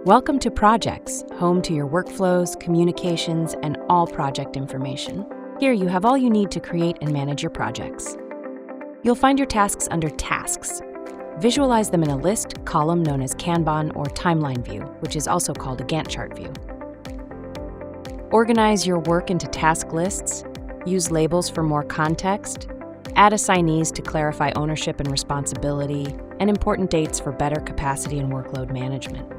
Welcome to Projects, home to your workflows, communications, and all project information. Here you have all you need to create and manage your projects. You'll find your tasks under Tasks. Visualize them in a list column known as Kanban or timeline view, which is also called a Gantt chart view. Organize your work into task lists, use labels for more context, add assignees to clarify ownership and responsibility, and important dates for better capacity and workload management.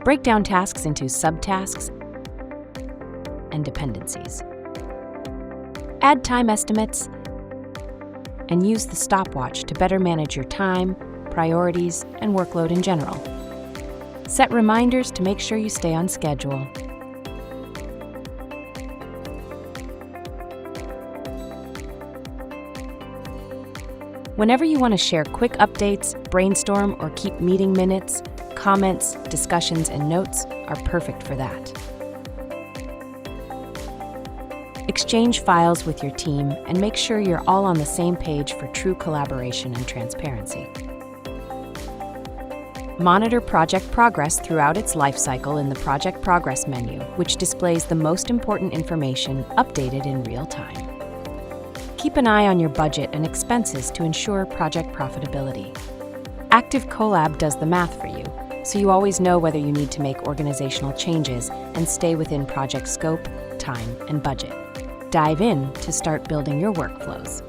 Break down tasks into subtasks and dependencies. Add time estimates and use the stopwatch to better manage your time, priorities, and workload in general. Set reminders to make sure you stay on schedule. Whenever you want to share quick updates, brainstorm, or keep meeting minutes, comments, discussions, and notes are perfect for that. Exchange files with your team and make sure you're all on the same page for true collaboration and transparency. Monitor project progress throughout its lifecycle in the Project Progress menu, which displays the most important information updated in real time. Keep an eye on your budget and expenses to ensure project profitability. ActiveCollab does the math for you, so you always know whether you need to make organizational changes and stay within project scope, time, and budget. Dive in to start building your workflows.